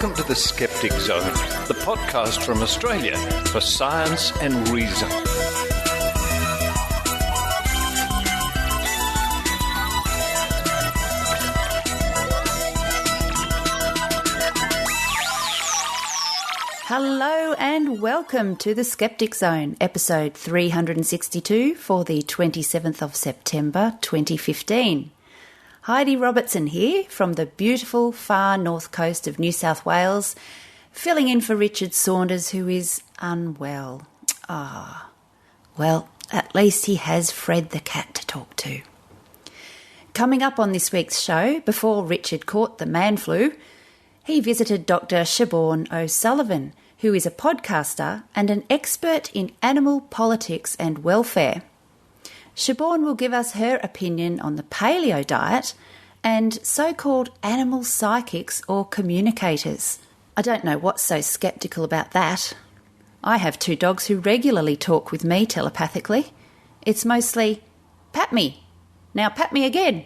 Welcome to the Skeptic Zone, the podcast from Australia for science and reason. Hello and welcome to the Skeptic Zone, episode 362 for the 27th of September 2015. Heidi Robertson here from the beautiful far north coast of New South Wales, filling in for Richard Saunders, who is unwell. Well, at least he has Fred the cat to talk to. Coming up on this week's show, before Richard caught the man flu, he visited Dr Siobhan O'Sullivan, who is a podcaster and an expert in animal politics and welfare. Siobhan will give us her opinion on the Paleo Diet and so-called animal psychics or communicators. I don't know what's so sceptical about that. I have 2 dogs who regularly talk with me telepathically. It's mostly, pat me. Now pat me again.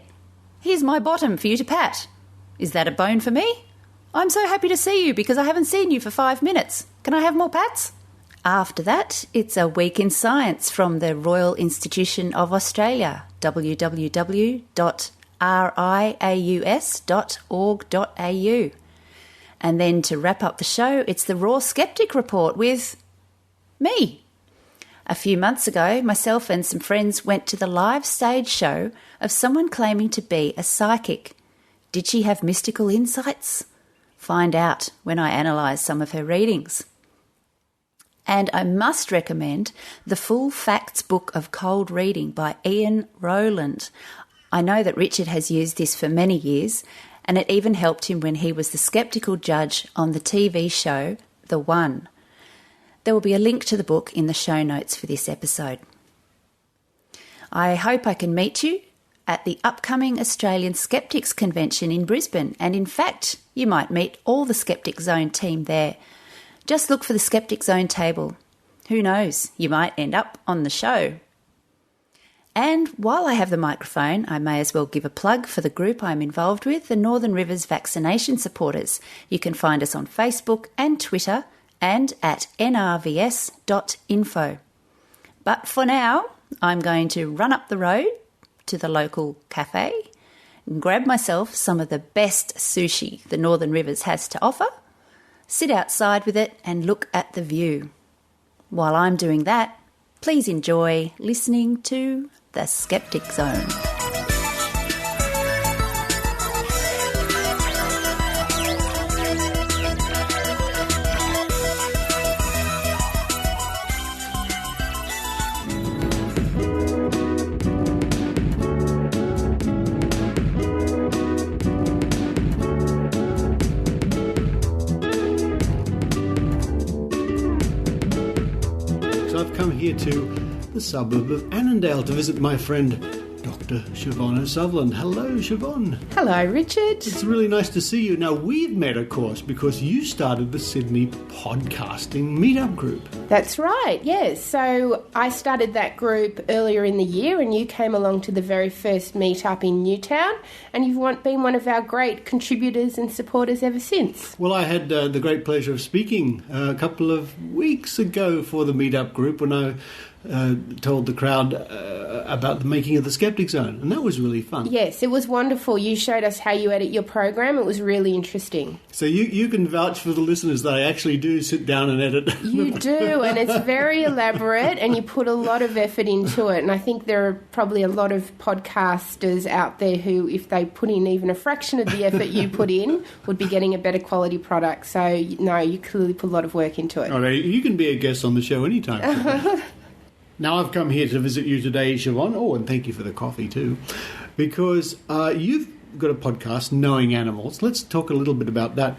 Here's my bottom for you to pat. Is that a bone for me? I'm so happy to see you because I haven't seen you for 5 minutes. Can I have more pats? After that, it's a week in science from the Royal Institution of Australia, www.riaus.org.au. And then to wrap up the show, it's the Raw Skeptic Report with me. A few months ago, myself and some friends went to the live stage show of someone claiming to be a psychic. Did she have mystical insights? Find out when I analyse some of her readings. And I must recommend the Full Facts Book of Cold Reading by Ian Rowland. I know that Richard has used this for many years, and it even helped him when he was the skeptical judge on the TV show The One. There will be a link to the book in the show notes for this episode. I hope I can meet you at the upcoming Australian Skeptics Convention in Brisbane, and in fact, you might meet all the Skeptic Zone team there. Just look for the Skeptic Zone table. Who knows, you might end up on the show. And while I have the microphone, I may as well give a plug for the group I'm involved with, the Northern Rivers Vaccination Supporters. You can find us on Facebook and Twitter and at nrvs.info. But for now, I'm going to run up the road to the local cafe and grab myself some of the best sushi the Northern Rivers has to offer, sit outside with it and look at the view. While I'm doing that, please enjoy listening to The Skeptic Zone. Here to the suburb of Annandale to visit my friend Dr Siobhan O'Sullivan. Hello, Siobhan. Hello, Richard. It's really nice to see you. Now, we've met, of course, because you started the Sydney podcasting Meetup group. That's right, yes. So I started that group earlier in the year and you came along to the very first Meetup in Newtown and you've been one of our great contributors and supporters ever since. Well, I had the great pleasure of speaking a couple of weeks ago for the Meetup group when I told the crowd about the making of the Skeptic Zone, and that was really fun. Yes, it was wonderful. You showed us how you edit your program. It was really interesting. So you can vouch for the listeners that I actually do sit down and edit. You do, and it's very elaborate, and you put a lot of effort into it, and I think there are probably a lot of podcasters out there who, if they put in even a fraction of the effort you put in, would be getting a better quality product. So, no, you clearly put a lot of work into it. Okay, you can be a guest on the show anytime. Now, I've come here to visit you today, Siobhan. Oh, and thank you for the coffee too, because you've got a podcast, Knowing Animals. Let's talk a little bit about that.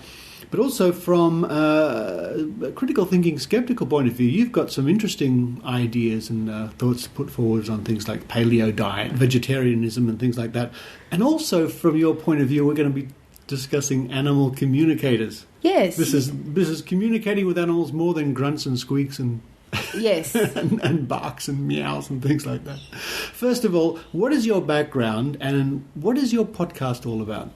But also from a critical thinking, skeptical point of view, you've got some interesting ideas and thoughts to put forward on things like paleo diet, vegetarianism and things like that. And also from your point of view, we're going to be discussing animal communicators. Yes. This is communicating with animals more than grunts and squeaks and yes, and barks and meows and things like that. First of all, what is your background and what is your podcast all about?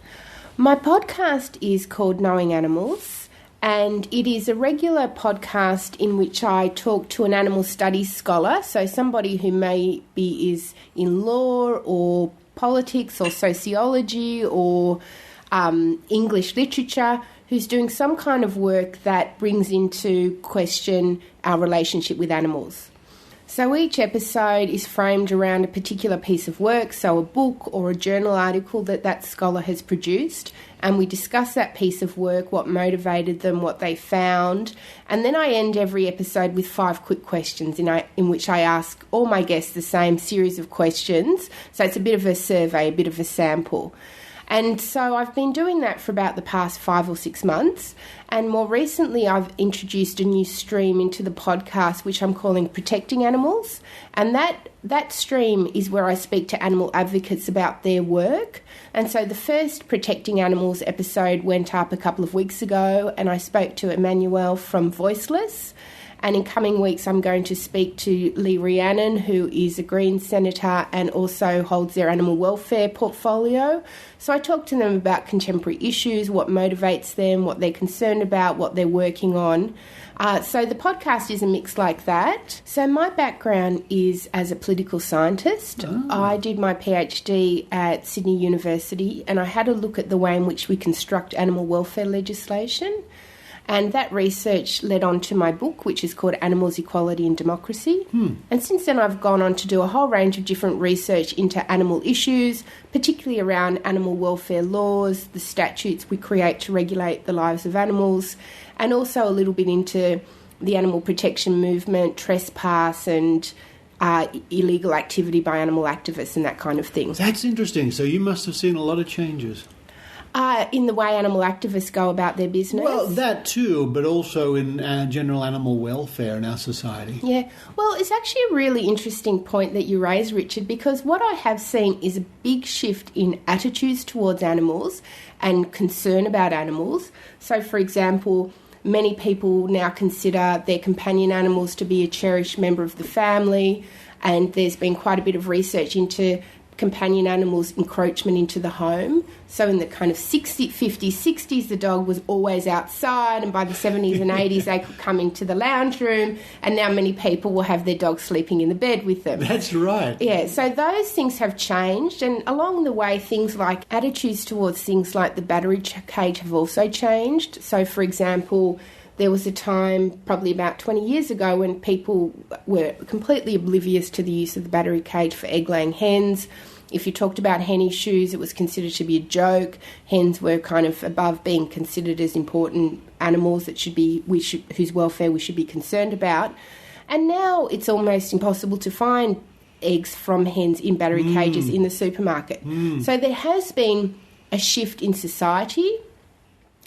My podcast is called Knowing Animals, and it is a regular podcast in which I talk to an animal studies scholar, so somebody who maybe is in law or politics or sociology or English literature, who's doing some kind of work that brings into question our relationship with animals. So each episode is framed around a particular piece of work, so a book or a journal article that scholar has produced, and we discuss that piece of work, what motivated them, what they found, and then I end every episode with 5 quick questions in which I ask all my guests the same series of questions. So it's a bit of a survey, a bit of a sample. And so I've been doing that for about the past 5 or 6 months. And more recently, I've introduced a new stream into the podcast, which I'm calling Protecting Animals. And that stream is where I speak to animal advocates about their work. And so the first Protecting Animals episode went up a couple of weeks ago, and I spoke to Emmanuel from Voiceless. And in coming weeks, I'm going to speak to Lee Rhiannon, who is a Greens senator and also holds their animal welfare portfolio. So I talk to them about contemporary issues, what motivates them, what they're concerned about, what they're working on. So the podcast is a mix like that. So my background is as a political scientist. Oh. I did my PhD at Sydney University, and I had a look at the way in which we construct animal welfare legislation. And that research led on to my book, which is called Animals, Equality and Democracy. And since then, I've gone on to do a whole range of different research into animal issues, particularly around animal welfare laws, the statutes we create to regulate the lives of animals, and also a little bit into the animal protection movement, trespass and illegal activity by animal activists and that kind of thing. That's interesting. So you must have seen a lot of changes. In the way animal activists go about their business. Well, that too, but also in general animal welfare in our society. Yeah, well, it's actually a really interesting point that you raise, Richard, because what I have seen is a big shift in attitudes towards animals and concern about animals. So, for example, many people now consider their companion animals to be a cherished member of the family, and there's been quite a bit of research into companion animals' encroachment into the home. So in the kind of 50s, 60s, the dog was always outside, and by the 70s and 80s, they could come into the lounge room, and now many people will have their dog sleeping in the bed with them. That's right. Yeah, so those things have changed, and along the way, things like attitudes towards things like the battery cage have also changed. So, for example, there was a time, probably about 20 years ago, when people were completely oblivious to the use of the battery cage for egg-laying hens. If you talked about hen issues, it was considered to be a joke. Hens were kind of above being considered as important animals that whose welfare we should be concerned about. And now it's almost impossible to find eggs from hens in battery cages in the supermarket. So there has been a shift in society.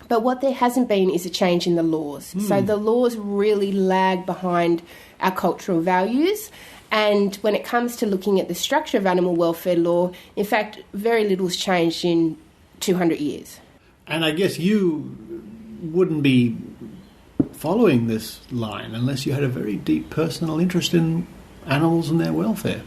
But what there hasn't been is a change in the laws. So the laws really lag behind our cultural values. And when it comes to looking at the structure of animal welfare law, in fact, very little's changed in 200 years. And I guess you wouldn't be following this line unless you had a very deep personal interest in animals and their welfare.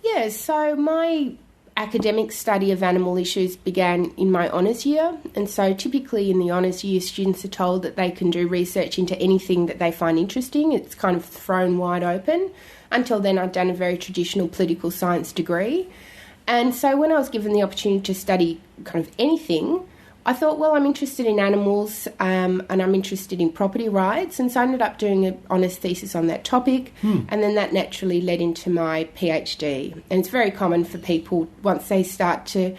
Yeah, so my academic study of animal issues began in my honours year, and so typically in the honours year students are told that they can do research into anything that they find interesting. It's kind of thrown wide open. Until then I'd done a very traditional political science degree, and so when I was given the opportunity to study kind of anything, I thought, well, I'm interested in animals and I'm interested in property rights, and so I ended up doing an honours thesis on that topic, and then that naturally led into my PhD. And it's very common for people, once they start to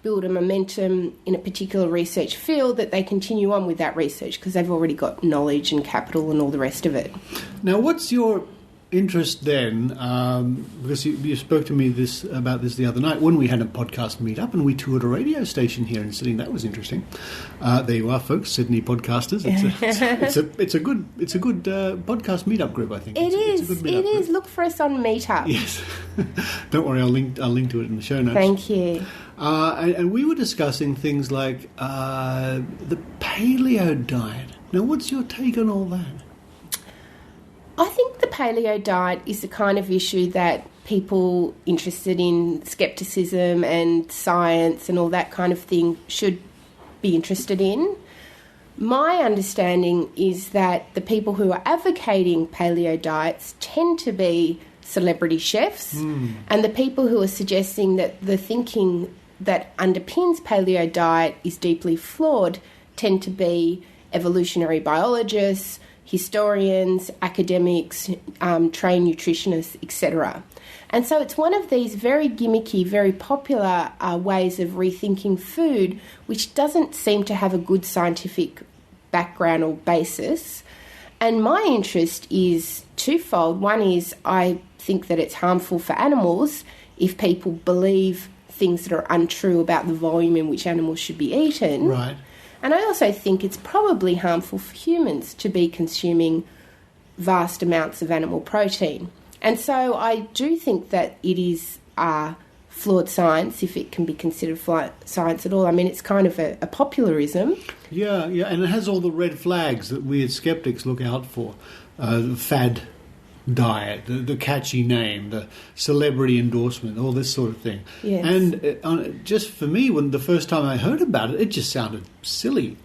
build a momentum in a particular research field, that they continue on with that research because they've already got knowledge and capital and all the rest of it. Now, what's your interest then, because you spoke to me about this the other night when we had a podcast meetup and we toured a radio station here in Sydney. That was interesting. There you are, folks, Sydney podcasters. It's a good podcast meetup group, I think. It is. Look for us on Meetup. Yes. Don't worry, I'll link to it in the show notes. Thank you. And we were discussing things like the Paleo Diet. Now, what's your take on all that? I think the Paleo Diet is the kind of issue that people interested in skepticism and science and all that kind of thing should be interested in. my understanding is that the people who are advocating paleo diets tend to be celebrity chefs, and the people who are suggesting that the thinking that underpins paleo diet is deeply flawed tend to be evolutionary biologists, historians, academics, trained nutritionists, etc. And so it's one of these very gimmicky, very popular ways of rethinking food, which doesn't seem to have a good scientific background or basis. And my interest is twofold. One is I think that it's harmful for animals if people believe things that are untrue about the volume in which animals should be eaten. Right. And I also think it's probably harmful for humans to be consuming vast amounts of animal protein. And so I do think that it is flawed science, if it can be considered flawed science at all. I mean, it's kind of a popularism. Yeah, and it has all the red flags that we as skeptics look out for. The fad diet, the catchy name, the celebrity endorsement, all this sort of thing. Yes. And just for me, when the first time I heard about it, it just sounded silly,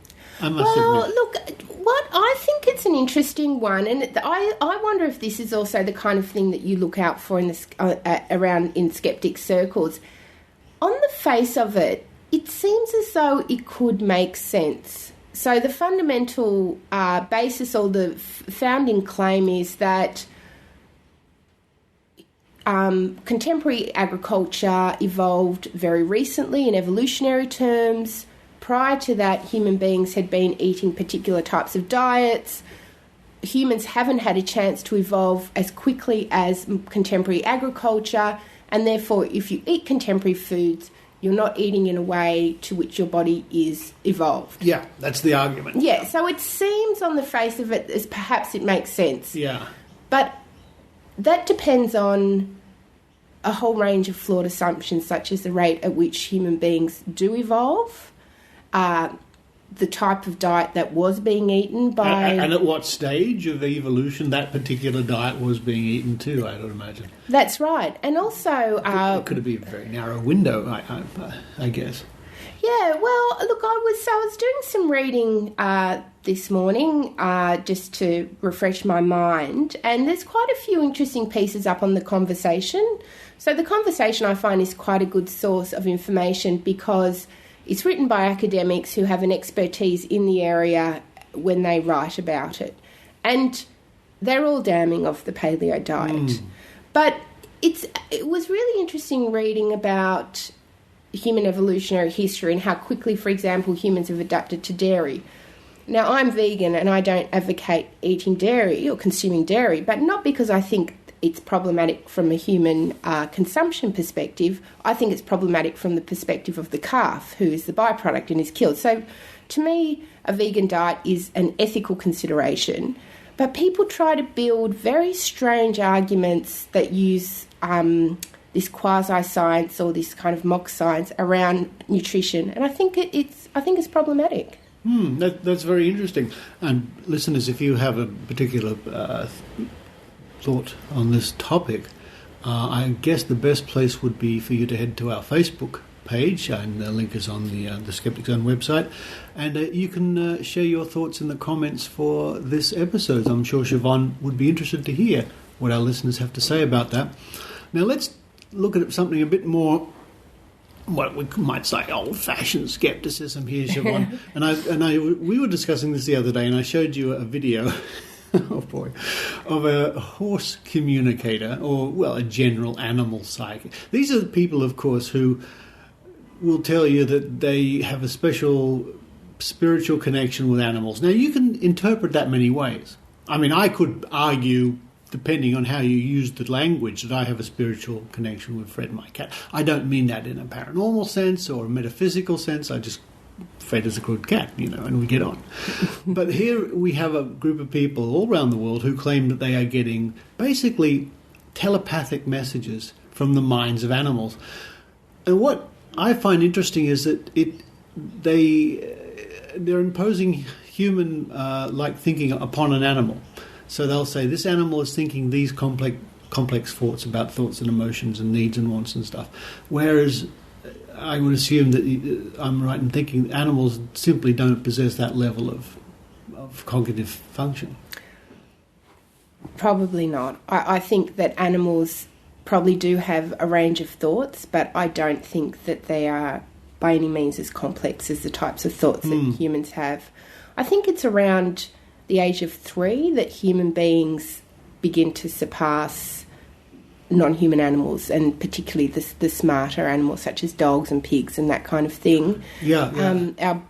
I must admit. Look, what I think it's an interesting one, and I wonder if this is also the kind of thing that you look out for in around in skeptic circles. On the face of it, it seems as though it could make sense. So the fundamental basis or the founding claim is that contemporary agriculture evolved very recently in evolutionary terms. Prior to that, human beings had been eating particular types of diets. Humans haven't had a chance to evolve as quickly as contemporary agriculture, and therefore, if you eat contemporary foods, you're not eating in a way to which your body is evolved. Yeah, that's the argument. Yeah, so it seems on the face of it as perhaps it makes sense. Yeah. But that depends on a whole range of flawed assumptions, such as the rate at which human beings do evolve, the type of diet that was being eaten by... And at what stage of evolution that particular diet was being eaten too, I would imagine. That's right. And also... it could be a very narrow window, I guess. Yeah, well, look, I was doing some reading this morning just to refresh my mind, and there's quite a few interesting pieces up on The Conversation. So The Conversation, I find, is quite a good source of information because it's written by academics who have an expertise in the area when they write about it. And they're all damning of the paleo diet. But it was really interesting reading about human evolutionary history and how quickly, for example, humans have adapted to dairy. Now, I'm vegan and I don't advocate eating dairy or consuming dairy, but not because I think it's problematic from a human consumption perspective. I think it's problematic from the perspective of the calf, who is the byproduct and is killed. So, to me, a vegan diet is an ethical consideration, but people try to build very strange arguments that use this quasi-science or this kind of mock science around nutrition, and I think it's problematic. That's very interesting. And listeners, if you have a particular thought on this topic, I guess the best place would be for you to head to our Facebook page, and the link is on the Skeptic Zone website, and you can share your thoughts in the comments for this episode. I'm sure Siobhan would be interested to hear what our listeners have to say about that. Now let's look at something a bit more, what we might say, old-fashioned skepticism here, Siobhan. and we were discussing this the other day, and I showed you a video oh boy, of a horse communicator, or, well, a general animal psychic. These are the people, of course, who will tell you that they have a special spiritual connection with animals. Now, you can interpret that many ways. I mean, I could argue, depending on how you use the language, that I have a spiritual connection with Fred, my cat. I don't mean that in a paranormal sense or a metaphysical sense. I just... Fred is a good cat, and we get on. But here we have a group of people all around the world who claim that they are getting basically telepathic messages from the minds of animals. And what I find interesting is that they're imposing human like thinking upon an animal. So they'll say this animal is thinking these complex thoughts about thoughts and emotions and needs and wants and stuff, whereas I would assume that I'm right in thinking animals simply don't possess that level of of cognitive function? Probably not. I think that animals probably do have a range of thoughts, but I don't think that they are by any means as complex as the types of thoughts that humans have. I think it's around the age of 3 that human beings begin to surpass non-human animals, and particularly the smarter animals such as dogs and pigs and that kind of thing.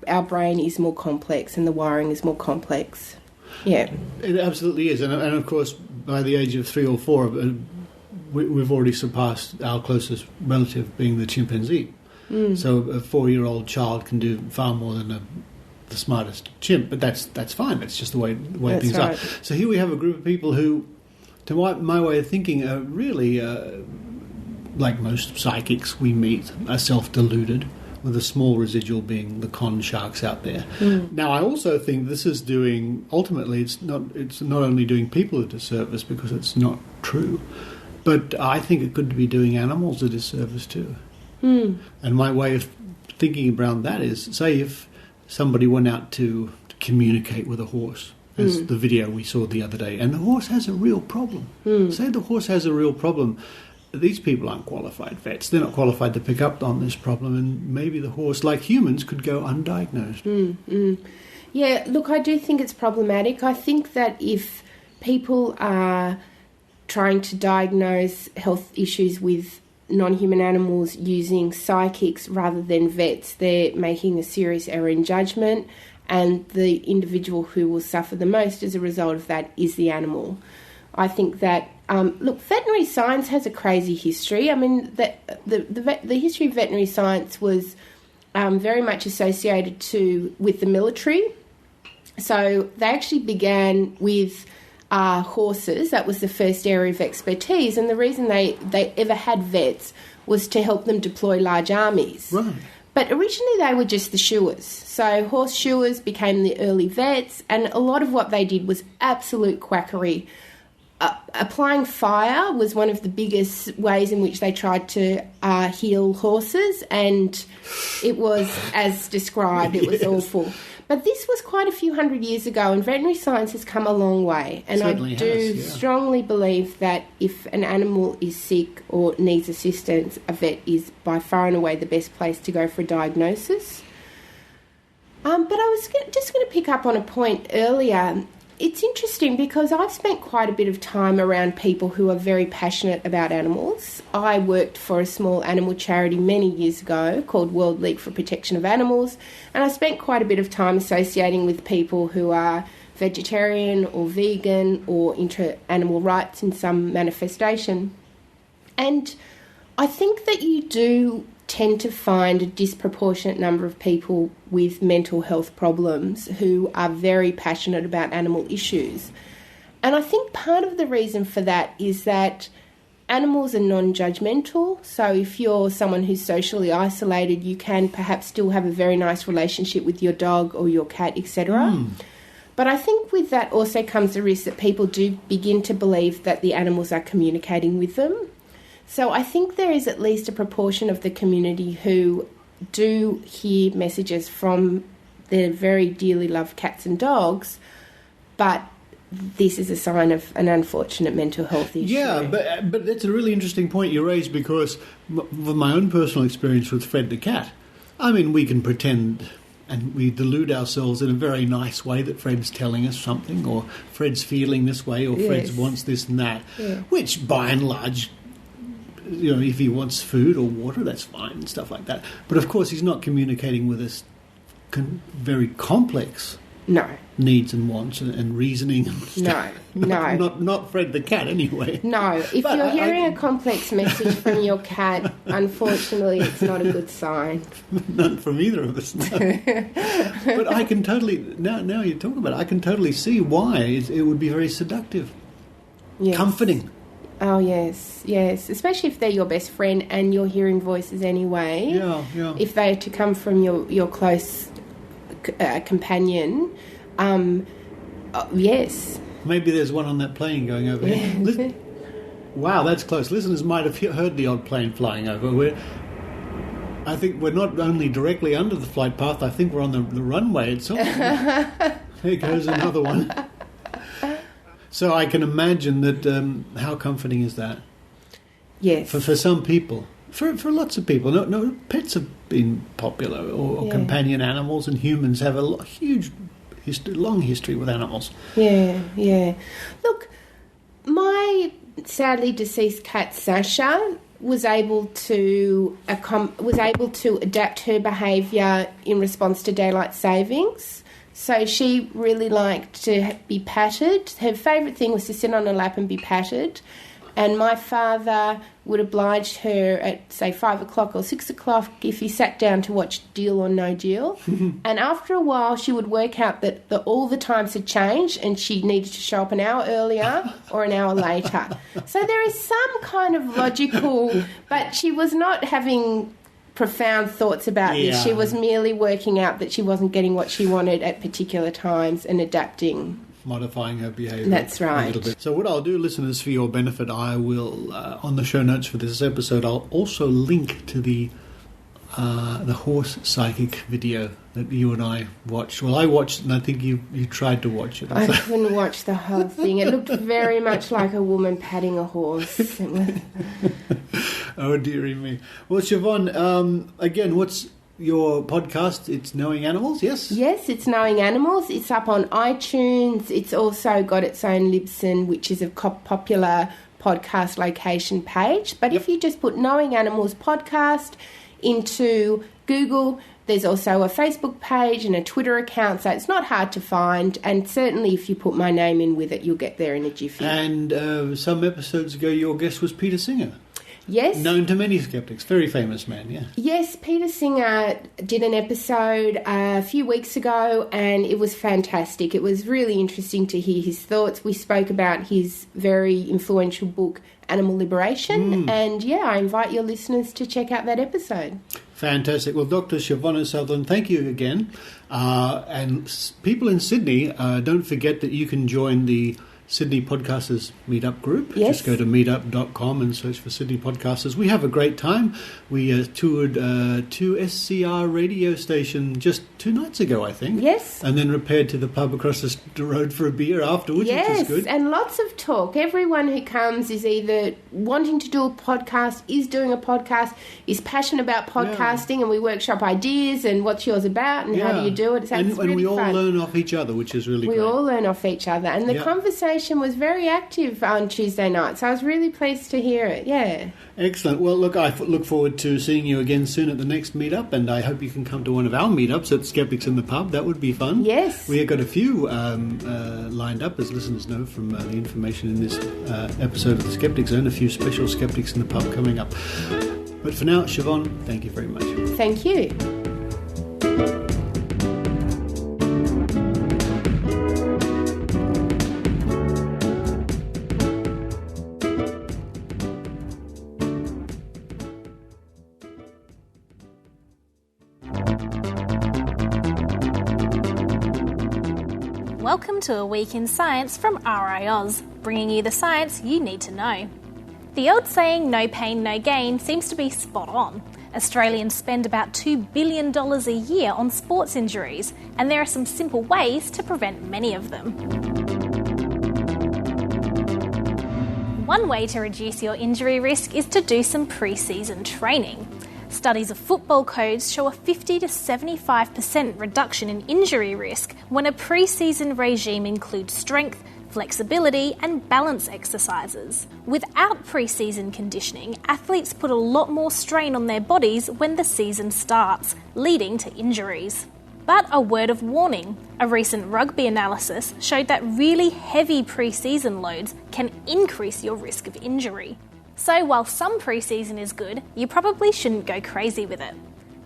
Our brain is more complex and the wiring is more complex. Yeah. It absolutely is. And of course, by the age of 3 or 4, we've already surpassed our closest relative being the chimpanzee. So a 4-year-old child can do far more than the smartest chimp, but that's fine. That's just the way things are. So here we have a group of people who, to my way of thinking, are really, like most psychics we meet, are self-deluded, with a small residual being the con sharks out there. Now, I also think this is doing, ultimately, it's not only doing people a disservice because it's not true, but I think it could be doing animals a disservice too. And my way of thinking around that is, say if somebody went out to communicate with a horse, as the video we saw the other day, and the horse has a real problem. Say the horse has a real problem. These people aren't qualified vets. They're not qualified to pick up on this problem, and maybe the horse, like humans, could go undiagnosed. Yeah, look, I do think it's problematic. I think that if people are trying to diagnose health issues with non-human animals using psychics rather than vets, they're making a serious error in judgment, and the individual who will suffer the most as a result of that is the animal. I think that, look, veterinary science has a crazy history. I mean, the history of veterinary science was very much associated with the military. So they actually began with horses. That was the first area of expertise, and the reason they ever had vets was to help them deploy large armies. Right. But originally they were just the shoers. So horse shoers became the early vets, and a lot of what they did was absolute quackery. Applying fire was one of the biggest ways in which they tried to heal horses, and it was, as described, it was awful. But this was quite a few hundred years ago, and veterinary science has come a long way. And I do strongly believe that if an animal is sick or needs assistance, a vet is by far and away the best place to go for a diagnosis. But I was just going to pick up on a point earlier. It's interesting because I've spent quite a bit of time around people who are very passionate about animals. I worked for a small animal charity many years ago called World League for Protection of Animals, and I spent quite a bit of time associating with people who are vegetarian or vegan or into animal rights in some manifestation. And I think that you do tend to find a disproportionate number of people with mental health problems who are very passionate about animal issues. And I think part of the reason for that is that animals are non-judgmental. So if you're someone who's socially isolated, you can perhaps still have a very nice relationship with your dog or your cat, etc. But I think with that also comes the risk that people do begin to believe that the animals are communicating with them. So I think there is at least a proportion of the community who do hear messages from their very dearly loved cats and dogs, but this is a sign of an unfortunate mental health issue. Yeah, but that's a really interesting point you raised, because with my own personal experience with Fred the cat, I mean, we can pretend and we delude ourselves in a very nice way that Fred's telling us something, or Fred's feeling this way, or Fred wants this and that, which by and large, you know, if he wants food or water, that's fine and stuff like that. But of course, he's not communicating with us very complex needs and wants and reasoning. And stuff. Not Fred the cat, anyway. No, if you're hearing a complex message from your cat, unfortunately, it's not a good sign. Not from either of us. No. But I can totally now you talk about it, I can totally see why it would be very seductive, comforting. Oh, yes, especially if they're your best friend and you're hearing voices anyway. Yeah. If they are to come from your close companion, yes. Maybe there's one on that plane going over here. Wow, that's close. Listeners might have heard the odd plane flying over. I think we're not only directly under the flight path, I think we're on the runway itself. There goes another one. So I can imagine that. How comforting is that? Yes. For some people, for lots of people. No, pets have been popular, or companion animals, and humans have a long history with animals. Yeah. Look, my sadly deceased cat Sasha was able to adapt her behaviour in response to daylight savings. So she really liked to be patted. Her favourite thing was to sit on her lap and be patted. And my father would oblige her at, say, 5 o'clock or 6 o'clock if he sat down to watch Deal or No Deal. And after a while, she would work out that all the times had changed and she needed to show up an hour earlier or an hour later. So there is some kind of logical... But she was not having profound thoughts about this. She was merely working out that she wasn't getting what she wanted at particular times and adapting. Modifying her behaviour. That's right. A little bit. So what I'll do, listeners, for your benefit, I will, on the show notes for this episode, I'll also link to the horse psychic video that you and I watched. Well, I watched it, and I think you tried to watch it. I couldn't watch the whole thing. It looked very much like a woman patting a horse. Oh, dearie me. Well, Siobhan, again, what's your podcast? It's Knowing Animals, yes? Yes, it's Knowing Animals. It's up on iTunes. It's also got its own Libsyn, which is a popular podcast location page. But if you just put Knowing Animals podcast into Google, there's also a Facebook page and a Twitter account, so it's not hard to find. And certainly if you put my name in with it, you'll get there in a jiffy. And some episodes ago, your guest was Peter Singer. Yes. Known to many skeptics. Very famous man, yeah. Yes, Peter Singer did an episode a few weeks ago and it was fantastic. It was really interesting to hear his thoughts. We spoke about his very influential book, Animal Liberation. And, I invite your listeners to check out that episode. Fantastic. Well, Dr Siobhan O'Sullivan, thank you again. And people in Sydney, don't forget that you can join the Sydney Podcasters Meetup group. Yes. Just go to meetup.com and search for Sydney Podcasters. We have a great time. We toured 2SCR radio station just 2 nights ago, I think. Yes. And then repaired to the pub across the road for a beer afterwards, which is good. Yes, and lots of talk. Everyone who comes is either wanting to do a podcast, is doing a podcast, is passionate about podcasting, and we workshop ideas and what's yours about and how do you do it. So it's really and we all fun. learn off each other, which is really great. We all learn off each other. And the conversation was very active on Tuesday night, so I was really pleased to hear it. Yeah. Excellent. Well, look, I look forward to seeing you again soon at the next meetup, and I hope you can come to one of our meetups at Skeptics in the Pub. That would be fun. Yes. We have got a few lined up, as listeners know from the information in this episode of the Skeptic Zone, a few special Skeptics in the Pub coming up. But for now, Siobhan, thank you very much. Thank you. Welcome to a week in science from RiAus, bringing you the science you need to know. The old saying, no pain, no gain, seems to be spot on. Australians spend about $2 billion a year on sports injuries, and there are some simple ways to prevent many of them. One way to reduce your injury risk is to do some pre-season training. Studies of football codes show a 50 to 75% reduction in injury risk when a pre-season regime includes strength, flexibility and balance exercises. Without pre-season conditioning, athletes put a lot more strain on their bodies when the season starts, leading to injuries. But a word of warning, a recent rugby analysis showed that really heavy pre-season loads can increase your risk of injury. So while some pre-season is good, you probably shouldn't go crazy with it.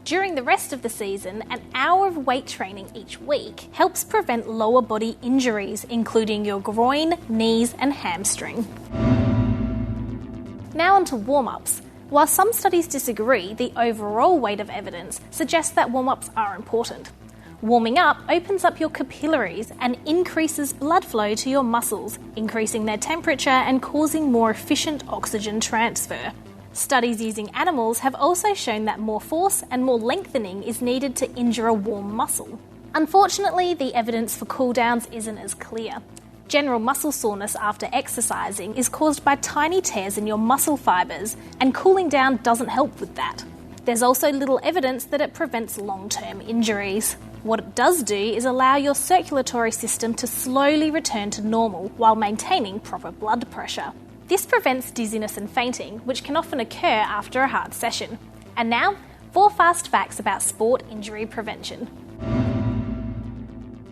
During the rest of the season, an hour of weight training each week helps prevent lower body injuries, including your groin, knees and hamstring. Now on to warm-ups. While some studies disagree, the overall weight of evidence suggests that warm-ups are important. Warming up opens up your capillaries and increases blood flow to your muscles, increasing their temperature and causing more efficient oxygen transfer. Studies using animals have also shown that more force and more lengthening is needed to injure a warm muscle. Unfortunately, the evidence for cooldowns isn't as clear. General muscle soreness after exercising is caused by tiny tears in your muscle fibres, and cooling down doesn't help with that. There's also little evidence that it prevents long-term injuries. What it does do is allow your circulatory system to slowly return to normal while maintaining proper blood pressure. This prevents dizziness and fainting, which can often occur after a hard session. And now, 4 fast facts about sport injury prevention.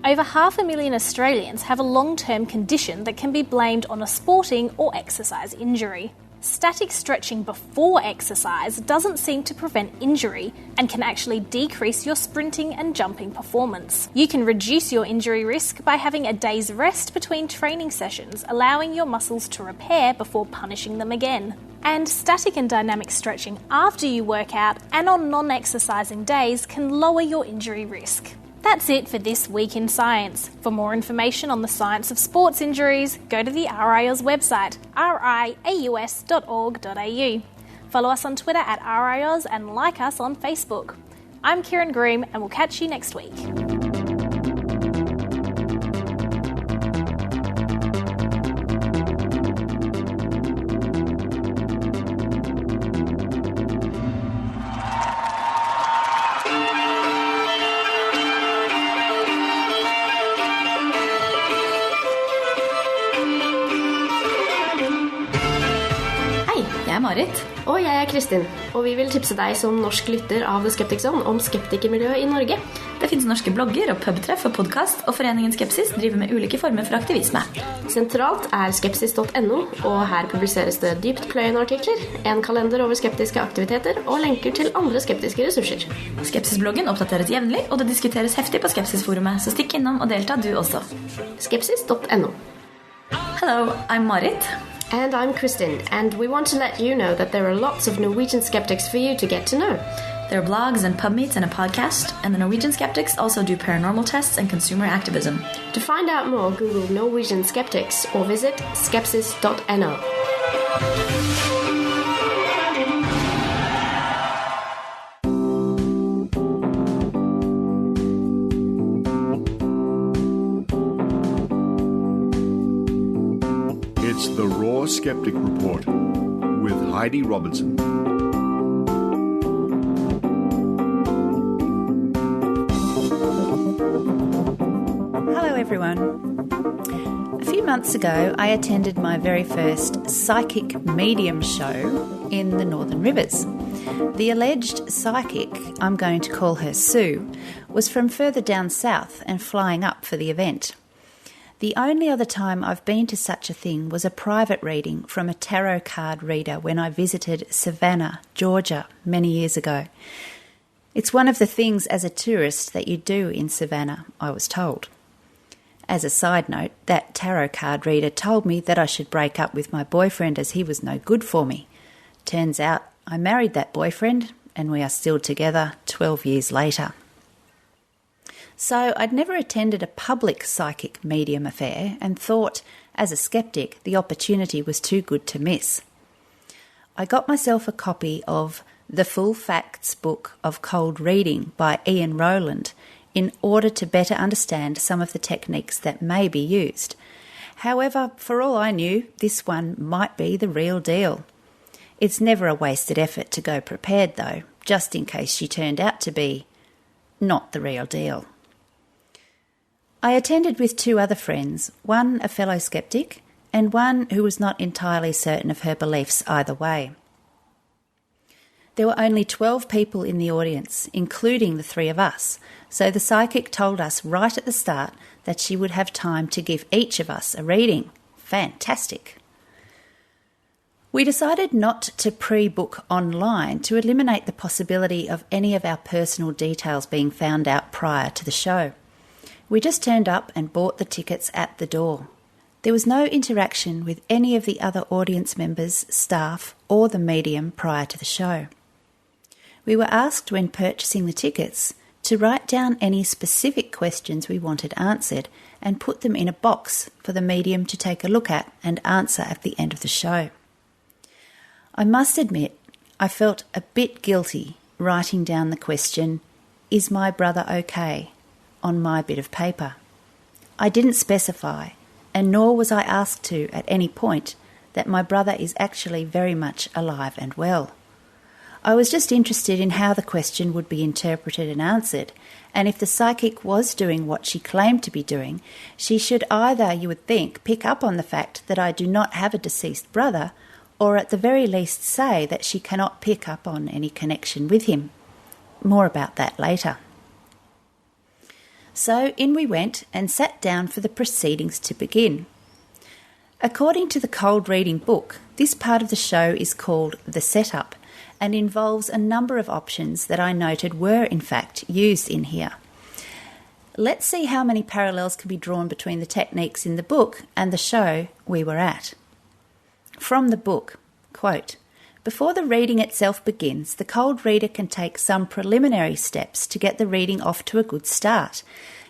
Over 500,000 Australians have a long-term condition that can be blamed on a sporting or exercise injury. Static stretching before exercise doesn't seem to prevent injury and can actually decrease your sprinting and jumping performance. You can reduce your injury risk by having a day's rest between training sessions, allowing your muscles to repair before punishing them again. And static and dynamic stretching after you work out and on non-exercising days can lower your injury risk. That's it for this week in science. For more information on the science of sports injuries, go to the RiAus website, riaus.org.au. Follow us on Twitter at RiAus and like us on Facebook. I'm Kieran Groom and we'll catch you next week. Marit. Og jeg Kristin, og vi vil tipse deg som norsk lytter av The Skeptic Zone om skeptikermiljøet i Norge. Det finnes norske blogger og pubtreff og podcast, og foreningen Skepsis driver med ulike former for aktivisme. Sentralt skepsis.no, og her publiseres det dyptpløyende artikler, en kalender over skeptiske aktiviteter og lenker til andre skeptiske ressurser. Skepsis-bloggen oppdateres jevnlig, og det diskuteres heftig på Skepsis-forumet, så stikk innom og delta du også. Skepsis.no. Hello, I'm Marit. And I'm Kristin, and we want to let you know that there are lots of Norwegian skeptics for you to get to know. There are blogs and pub meets and a podcast, and the Norwegian skeptics also do paranormal tests and consumer activism. To find out more, Google Norwegian skeptics or visit skepsis.no. It's the Raw Skeptic Report with Heidi Robertson. Hello everyone. A few months ago I attended my very first psychic medium show in the Northern Rivers. The alleged psychic, I'm going to call her Sue, was from further down south and flying up for the event. The only other time I've been to such a thing was a private reading from a tarot card reader when I visited Savannah, Georgia, many years ago. It's one of the things as a tourist that you do in Savannah, I was told. As a side note, that tarot card reader told me that I should break up with my boyfriend as he was no good for me. Turns out I married that boyfriend and we are still together 12 years later. So I'd never attended a public psychic medium affair and thought, as a skeptic, the opportunity was too good to miss. I got myself a copy of The Full Facts Book of Cold Reading by Ian Rowland in order to better understand some of the techniques that may be used. However, for all I knew, this one might be the real deal. It's never a wasted effort to go prepared, though, just in case she turned out to be not the real deal. I attended with 2 other friends, one a fellow skeptic and one who was not entirely certain of her beliefs either way. There were only 12 people in the audience, including the 3 of us, so the psychic told us right at the start that she would have time to give each of us a reading. Fantastic. We decided not to pre-book online to eliminate the possibility of any of our personal details being found out prior to the show. We just turned up and bought the tickets at the door. There was no interaction with any of the other audience members, staff, or the medium prior to the show. We were asked when purchasing the tickets to write down any specific questions we wanted answered and put them in a box for the medium to take a look at and answer at the end of the show. I must admit, I felt a bit guilty writing down the question, "Is my brother okay?" on my bit of paper. I didn't specify, and nor was I asked to at any point, that my brother is actually very much alive and well. I was just interested in how the question would be interpreted and answered, and if the psychic was doing what she claimed to be doing, she should either, you would think, pick up on the fact that I do not have a deceased brother, or at the very least say that she cannot pick up on any connection with him. More about that later. So in we went and sat down for the proceedings to begin. According to the cold reading book, this part of the show is called The Setup and involves a number of options that I noted were in fact used in here. Let's see how many parallels can be drawn between the techniques in the book and the show we were at. From the book, quote, "Before the reading itself begins, the cold reader can take some preliminary steps to get the reading off to a good start.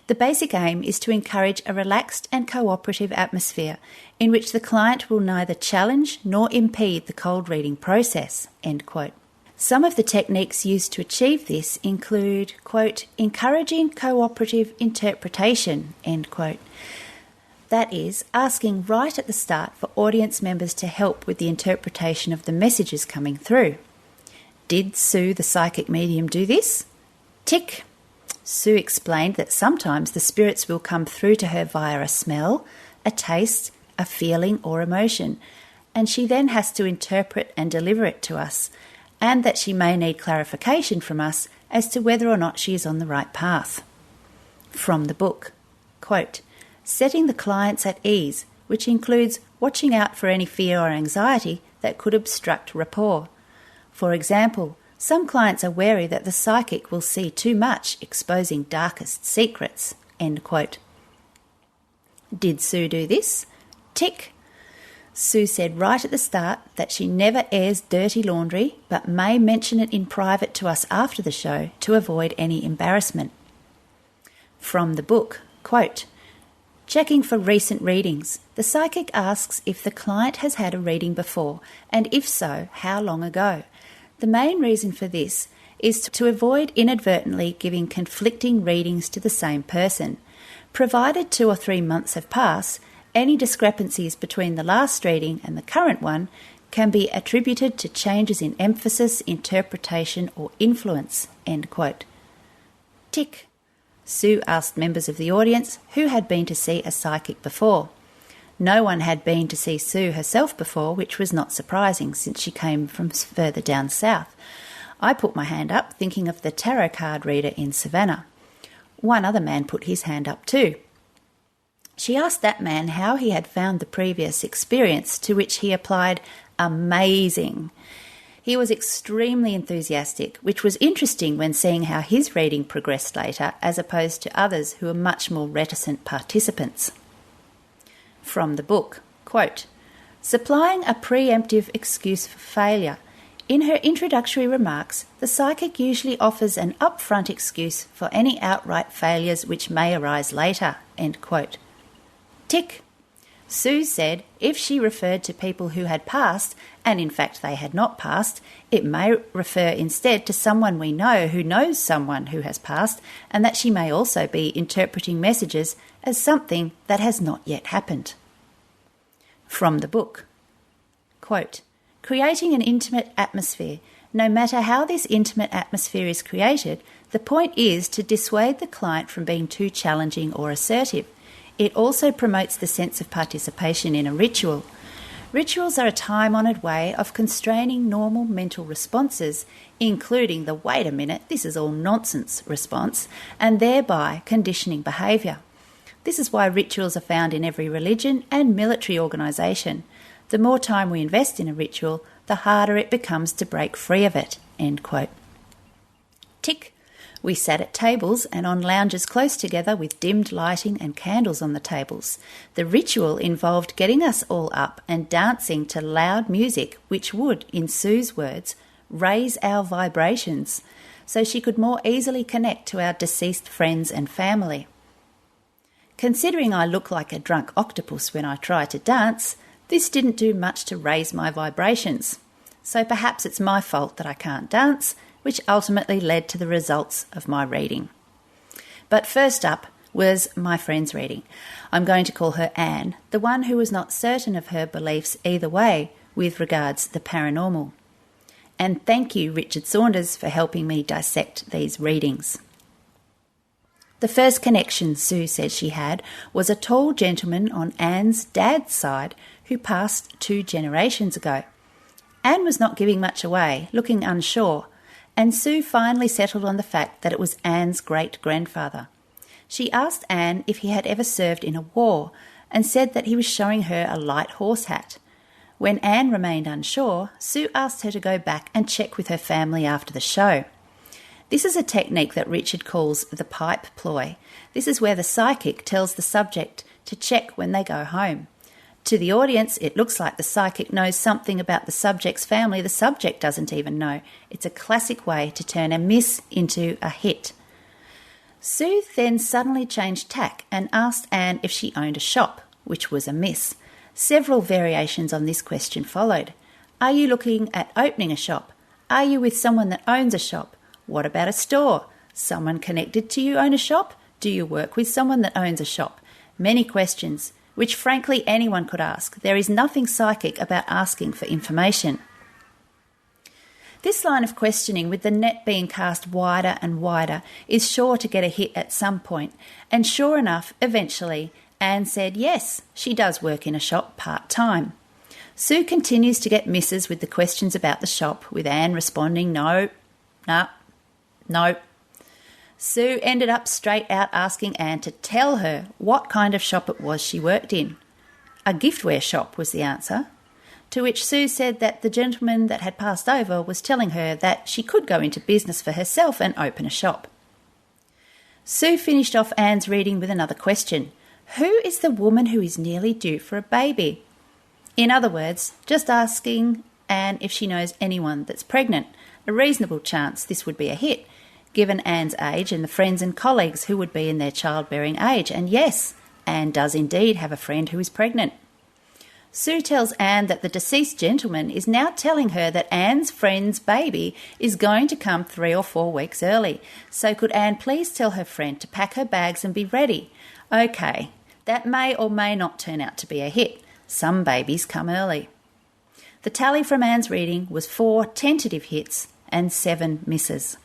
The basic aim is to encourage a relaxed and cooperative atmosphere in which the client will neither challenge nor impede the cold reading process." End quote. Some of the techniques used to achieve this include, quote, "encouraging cooperative interpretation," end quote. That is, asking right at the start for audience members to help with the interpretation of the messages coming through. Did Sue, the psychic medium, do this? Tick. Sue explained that sometimes the spirits will come through to her via a smell, a taste, a feeling or emotion, and she then has to interpret and deliver it to us, and that she may need clarification from us as to whether or not she is on the right path. From the book, quote, "Setting the clients at ease, which includes watching out for any fear or anxiety that could obstruct rapport. For example, some clients are wary that the psychic will see too much, exposing darkest secrets." End quote. Did Sue do this? Tick. Sue said right at the start that she never airs dirty laundry, but may mention it in private to us after the show to avoid any embarrassment. From the book, quote, "Checking for recent readings. The psychic asks if the client has had a reading before, and if so, how long ago. The main reason for this is to avoid inadvertently giving conflicting readings to the same person. Provided 2 or 3 months have passed, any discrepancies between the last reading and the current one can be attributed to changes in emphasis, interpretation, or influence." End quote. Tick. Sue asked members of the audience who had been to see a psychic before. No one had been to see Sue herself before, which was not surprising since she came from further down south. I put my hand up, thinking of the tarot card reader in Savannah. One other man put his hand up too. She asked that man how he had found the previous experience, to which he applied, "amazing." He was extremely enthusiastic, which was interesting when seeing how his reading progressed later, as opposed to others who were much more reticent participants. From the book, quote, "Supplying a preemptive excuse for failure. In her introductory remarks, the psychic usually offers an upfront excuse for any outright failures which may arise later." End quote. Tick. Sue said if she referred to people who had passed, and in fact they had not passed, it may refer instead to someone we know who knows someone who has passed, and that she may also be interpreting messages as something that has not yet happened. From the book, quote, "Creating an intimate atmosphere. No matter how this intimate atmosphere is created, the point is to dissuade the client from being too challenging or assertive. It also promotes the sense of participation in a ritual. Rituals are a time-honoured way of constraining normal mental responses, including the "wait a minute, this is all nonsense" response, and thereby conditioning behaviour. This is why rituals are found in every religion and military organisation. The more time we invest in a ritual, the harder it becomes to break free of it." End quote. Tick. We sat at tables and on lounges close together with dimmed lighting and candles on the tables. The ritual involved getting us all up and dancing to loud music which would, in Sue's words, raise our vibrations so she could more easily connect to our deceased friends and family. Considering I look like a drunk octopus when I try to dance, this didn't do much to raise my vibrations. So perhaps it's my fault that I can't dance, which ultimately led to the results of my reading. But first up was my friend's reading. I'm going to call her Anne, the one who was not certain of her beliefs either way with regards to the paranormal. And thank you, Richard Saunders, for helping me dissect these readings. The first connection Sue said she had was a tall gentleman on Anne's dad's side who passed 2 generations ago. Anne was not giving much away, looking unsure, and Sue finally settled on the fact that it was Anne's great-grandfather. She asked Anne if he had ever served in a war and said that he was showing her a light horse hat. When Anne remained unsure, Sue asked her to go back and check with her family after the show. This is a technique that Richard calls the pipe ploy. This is where the psychic tells the subject to check when they go home. To the audience, it looks like the psychic knows something about the subject's family the subject doesn't even know. It's a classic way to turn a miss into a hit. Sue then suddenly changed tack and asked Anne if she owned a shop, which was a miss. Several variations on this question followed. Are you looking at opening a shop? Are you with someone that owns a shop? What about a store? Someone connected to you own a shop? Do you work with someone that owns a shop? Many questions, which frankly anyone could ask. There is nothing psychic about asking for information. This line of questioning, with the net being cast wider and wider, is sure to get a hit at some point, and sure enough, eventually, Anne said yes, she does work in a shop part-time. Sue continues to get misses with the questions about the shop, with Anne responding no. Sue ended up straight out asking Anne to tell her what kind of shop it was she worked in. A giftware shop was the answer, to which Sue said that the gentleman that had passed over was telling her that she could go into business for herself and open a shop. Sue finished off Anne's reading with another question. Who is the woman who is nearly due for a baby? In other words, just asking Anne if she knows anyone that's pregnant. A reasonable chance this would be a hit, given Anne's age and the friends and colleagues who would be in their childbearing age. And yes, Anne does indeed have a friend who is pregnant. Sue tells Anne that the deceased gentleman is now telling her that Anne's friend's baby is going to come 3 or 4 weeks early. So could Anne please tell her friend to pack her bags and be ready? Okay, that may or may not turn out to be a hit. Some babies come early. The tally from Anne's reading was 4 tentative hits and 7 misses.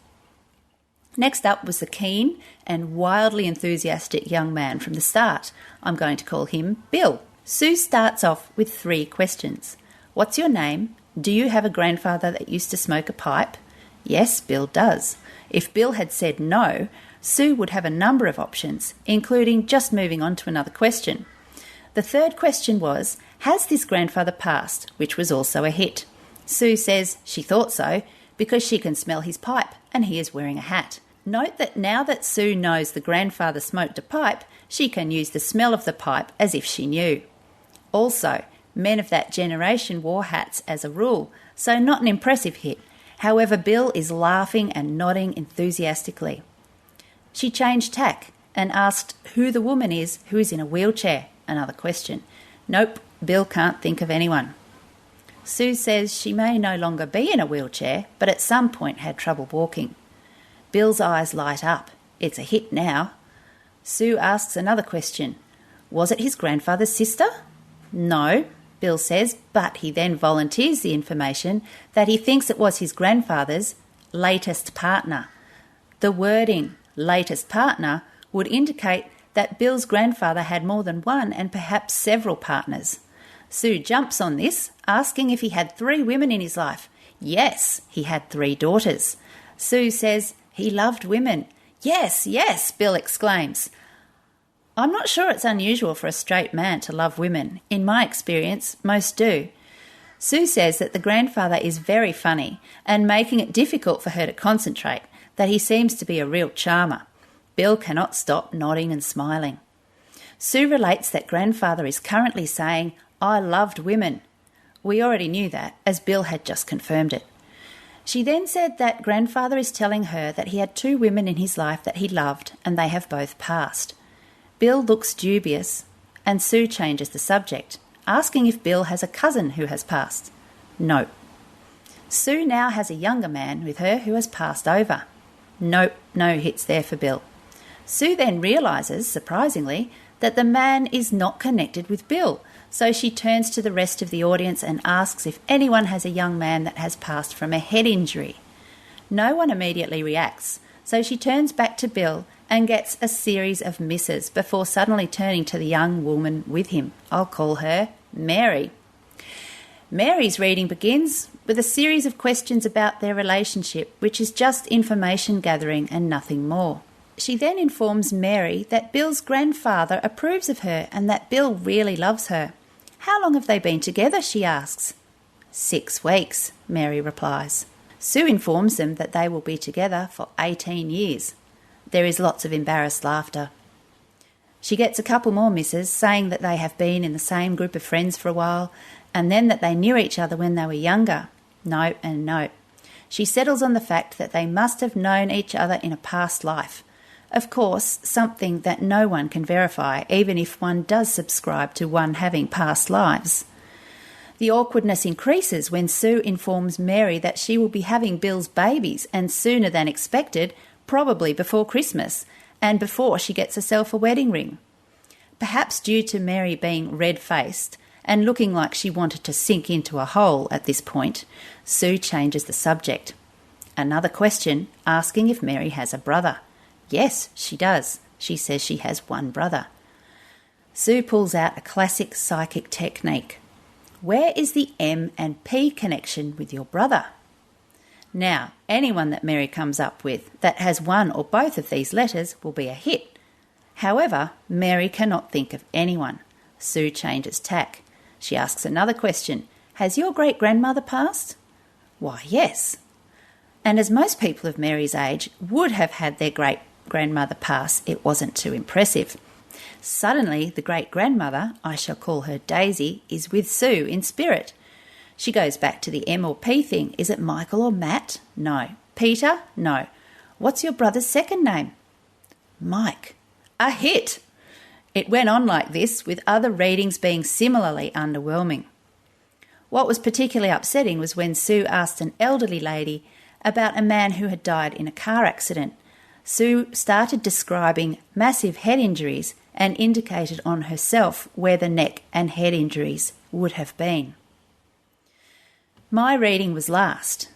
Next up was the keen and wildly enthusiastic young man from the start. I'm going to call him Bill. Sue starts off with 3 questions. What's your name? Do you have a grandfather that used to smoke a pipe? Yes, Bill does. If Bill had said no, Sue would have a number of options, including just moving on to another question. The third question was, has this grandfather passed, which was also a hit. Sue says she thought so because she can smell his pipe and he is wearing a hat. Note that now that Sue knows the grandfather smoked a pipe, she can use the smell of the pipe as if she knew. Also, men of that generation wore hats as a rule, so not an impressive hit. However, Bill is laughing and nodding enthusiastically. She changed tack and asked who the woman is who is in a wheelchair. Another question. Nope, Bill can't think of anyone. Sue says she may no longer be in a wheelchair, but at some point had trouble walking. Bill's eyes light up. It's a hit now. Sue asks another question. Was it his grandfather's sister? No, Bill says, but he then volunteers the information that he thinks it was his grandfather's latest partner. The wording, latest partner, would indicate that Bill's grandfather had more than one and perhaps several partners. Sue jumps on this, asking if he had 3 women in his life. Yes, he had 3 daughters. Sue says he loved women. Yes, yes, Bill exclaims. I'm not sure it's unusual for a straight man to love women. In my experience, most do. Sue says that the grandfather is very funny and making it difficult for her to concentrate, that he seems to be a real charmer. Bill cannot stop nodding and smiling. Sue relates that grandfather is currently saying, I loved women. We already knew that, as Bill had just confirmed it. She then said that grandfather is telling her that he had 2 women in his life that he loved and they have both passed. Bill looks dubious and Sue changes the subject, asking if Bill has a cousin who has passed. No. Sue now has a younger man with her who has passed over. Nope, no hits there for Bill. Sue then realises, surprisingly, that the man is not connected with Bill, so she turns to the rest of the audience and asks if anyone has a young man that has passed from a head injury. No one immediately reacts, so she turns back to Bill and gets a series of misses before suddenly turning to the young woman with him. I'll call her Mary. Mary's reading begins with a series of questions about their relationship, which is just information gathering and nothing more. She then informs Mary that Bill's grandfather approves of her and that Bill really loves her. How long have they been together, she asks. 6 weeks, Mary replies. Sue informs them that they will be together for 18 years. There is lots of embarrassed laughter. She gets a couple more misses, saying that they have been in the same group of friends for a while, and then that they knew each other when they were younger. No and no. She settles on the fact that they must have known each other in a past life. Of course, something that no one can verify, even if one does subscribe to one having past lives. The awkwardness increases when Sue informs Mary that she will be having Bill's babies, and sooner than expected, probably before Christmas, and before she gets herself a wedding ring. Perhaps due to Mary being red-faced and looking like she wanted to sink into a hole at this point, Sue changes the subject. Another question, asking if Mary has a brother. Yes, she does. She says she has one brother. Sue pulls out a classic psychic technique. Where is the M and P connection with your brother? Now, anyone that Mary comes up with that has one or both of these letters will be a hit. However, Mary cannot think of anyone. Sue changes tack. She asks another question. Has your great-grandmother passed? Why, yes. And as most people of Mary's age would have had their great-grandmother pass, it wasn't too impressive. Suddenly, the great-grandmother, I shall call her Daisy, is with Sue in spirit. She goes back to the M or P thing. Is it Michael or Matt? No. Peter? No. What's your brother's second name? Mike. A hit! It went on like this, with other readings being similarly underwhelming. What was particularly upsetting was when Sue asked an elderly lady about a man who had died in a car accident. Sue started describing massive head injuries and indicated on herself where the neck and head injuries would have been. My reading was last.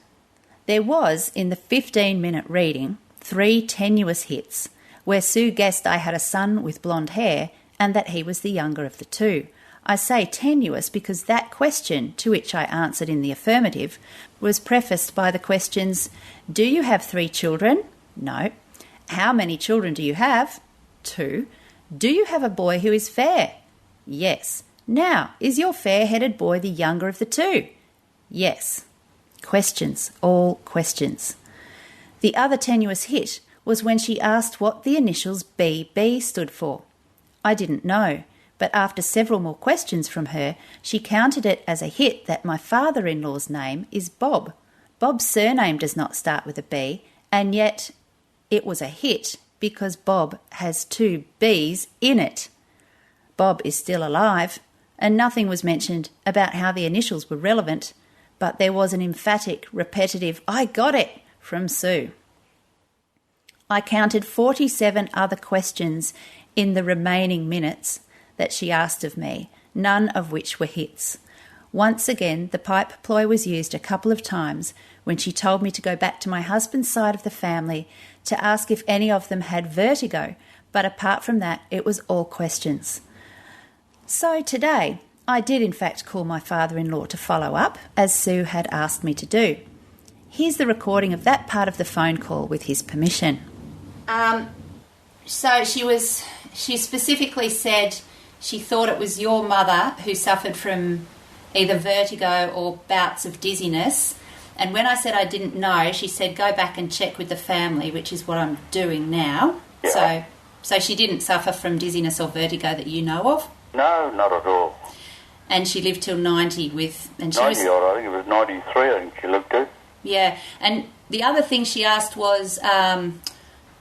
There was, in the 15-minute reading, 3 tenuous hits, where Sue guessed I had a son with blonde hair and that he was the younger of the two. I say tenuous because that question, to which I answered in the affirmative, was prefaced by the questions, do you have 3 children? No. How many children do you have? 2. Do you have a boy who is fair? Yes. Now, is your fair-headed boy the younger of the 2? Yes. Questions, all questions. The other tenuous hit was when she asked what the initials BB stood for. I didn't know, but after several more questions from her, she counted it as a hit that my father-in-law's name is Bob. Bob's surname does not start with a B, and yet it was a hit because Bob has 2 B's in it. Bob is still alive, and nothing was mentioned about how the initials were relevant, but there was an emphatic, repetitive, I got it, from Sue. I counted 47 other questions in the remaining minutes that she asked of me, none of which were hits. Once again, the pipe ploy was used a couple of times when she told me to go back to my husband's side of the family to ask if any of them had vertigo, but apart from that, it was all questions. So today, I did in fact call my father-in-law to follow up, as Sue had asked me to do. Here's the recording of that part of the phone call with his permission. So she specifically said she thought it was your mother who suffered from either vertigo or bouts of dizziness. And when I said I didn't know, she said go back and check with the family, which is what I'm doing now. Yeah. So she didn't suffer from dizziness or vertigo that you know of? No, not at all. And she lived till 90 with... And she 90 odd, I think it was 93 I think she lived to. Yeah, and the other thing she asked was,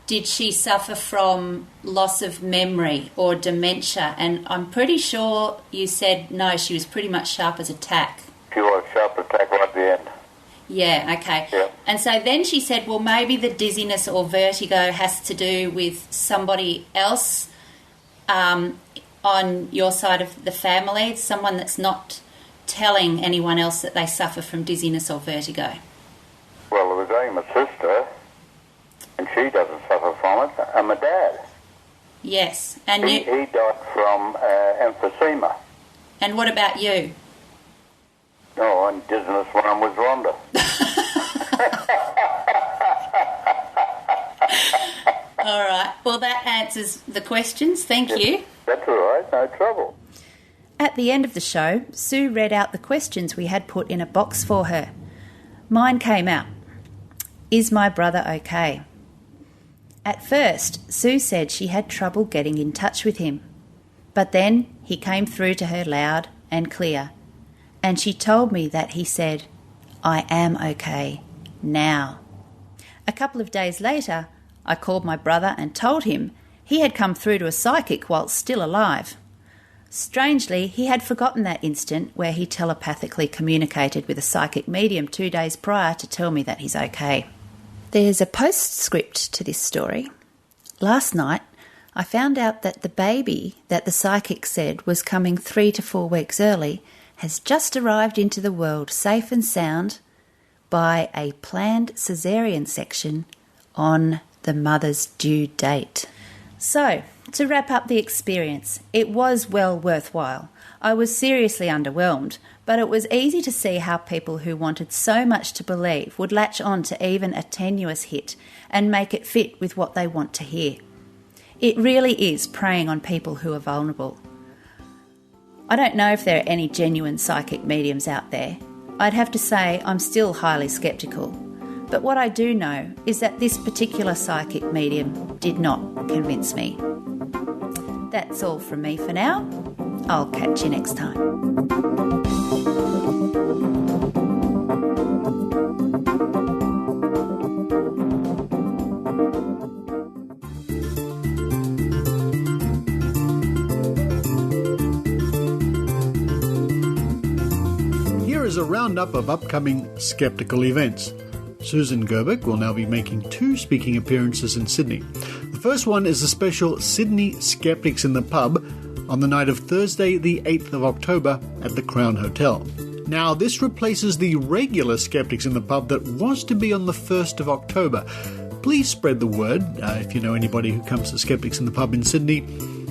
did she suffer from loss of memory or dementia? And I'm pretty sure you said no, she was pretty much sharp as a tack. She was sharp as a tack right at the end. Yeah, okay. Yeah. And so then she said, well, maybe the dizziness or vertigo has to do with somebody else on your side of the family, someone that's not telling anyone else that they suffer from dizziness or vertigo. Well, there was only my sister, and she doesn't suffer from it, and my dad. Yes. And He died from emphysema. And what about you? No, I'm dizziness when I'm with Rhonda. All right. Well, that answers the questions. Thank you. That's all right. No trouble. At the end of the show, Sue read out the questions we had put in a box for her. Mine came out. Is my brother okay? At first, Sue said she had trouble getting in touch with him. But then he came through to her loud and clear. And she told me that he said, I am okay now. A couple of days later, I called my brother and told him he had come through to a psychic while still alive. Strangely, he had forgotten that instant where he telepathically communicated with a psychic medium 2 days prior to tell me that he's okay. There's a postscript to this story. Last night, I found out that the baby that the psychic said was coming 3 to 4 weeks early has just arrived into the world safe and sound by a planned caesarean section on the mother's due date. So, to wrap up the experience, it was well worthwhile. I was seriously underwhelmed, but it was easy to see how people who wanted so much to believe would latch on to even a tenuous hit and make it fit with what they want to hear. It really is preying on people who are vulnerable. I don't know if there are any genuine psychic mediums out there. I'd have to say I'm still highly sceptical. But what I do know is that this particular psychic medium did not convince me. That's all from me for now. I'll catch you next time. Here is a roundup of upcoming skeptical events. Susan Gerbeck will now be making 2 speaking appearances in Sydney. The first one is a special Sydney Skeptics in the Pub on the night of Thursday the 8th of October at the Crown Hotel. Now, this replaces the regular Skeptics in the Pub that was to be on the 1st of October. Please spread the word, if you know anybody who comes to Skeptics in the Pub in Sydney,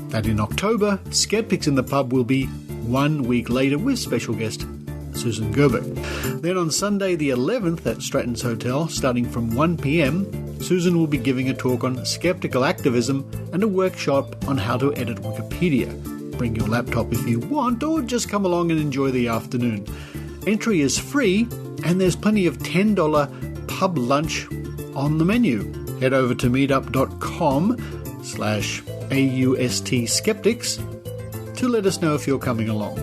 that in October, Skeptics in the Pub will be 1 week later with special guest Susan Gerbeck. Then on Sunday the 11th at Stratton's Hotel, starting from 1 p.m, Susan will be giving a talk on skeptical activism and a workshop on how to edit Wikipedia. Bring your laptop if you want, or just come along and enjoy the afternoon. Entry is free, and there's plenty of $10 pub lunch on the menu. Head over to meetup.com/AUST Skeptics to let us know if you're coming along.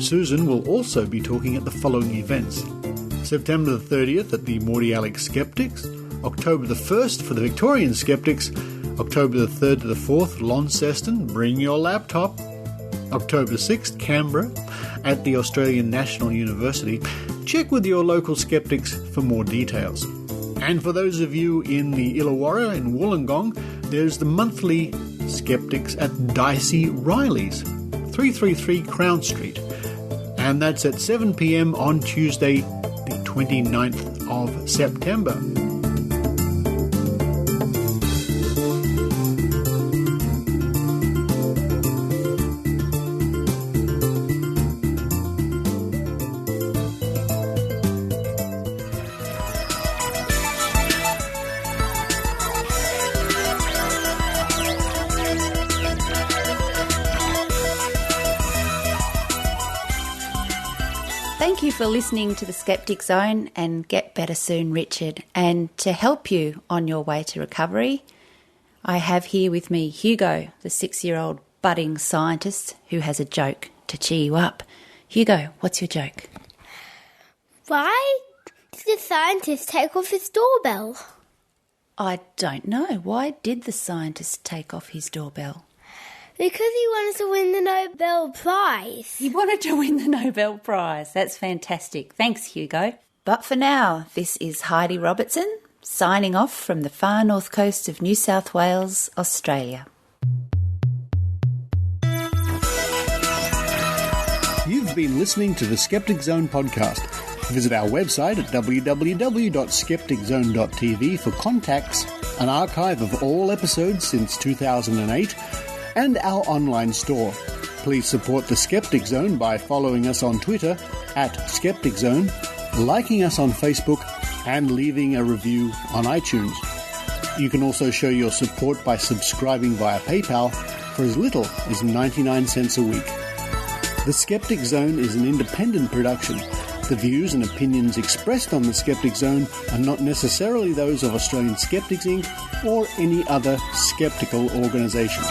Susan will also be talking at the following events: September the 30th at the Morty Alex Skeptics, October the 1st for the Victorian Skeptics, October the 3rd to the 4th, Launceston, bring your laptop, October 6th, Canberra, at the Australian National University. Check with your local skeptics for more details. And for those of you in the Illawarra in Wollongong, there's the monthly Skeptics at Dicey Riley's, 333 Crown Street. And that's at 7 p.m. on Tuesday, the 29th of September. Thank you for listening to the Skeptic Zone, and get better soon, Richard. And to help you on your way to recovery, I have here with me Hugo, the 6-year-old budding scientist who has a joke to cheer you up. Hugo, what's your joke? Why did the scientist take off his doorbell? I don't know. Why did the scientist take off his doorbell? Because he wanted to win the Nobel Prize. He wanted to win the Nobel Prize. That's fantastic. Thanks, Hugo. But for now, this is Heidi Robertson, signing off from the far north coast of New South Wales, Australia. You've been listening to the Skeptic Zone podcast. Visit our website at www.skepticzone.tv for contacts, an archive of all episodes since 2008, and our online store. Please support the Skeptic Zone by following us on Twitter @SkepticZone, liking us on Facebook, and leaving a review on iTunes. You can also show your support by subscribing via PayPal for as little as 99 cents a week. The Skeptic Zone is an independent production. The views and opinions expressed on the Skeptic Zone are not necessarily those of Australian Skeptics Inc. or any other skeptical organisation.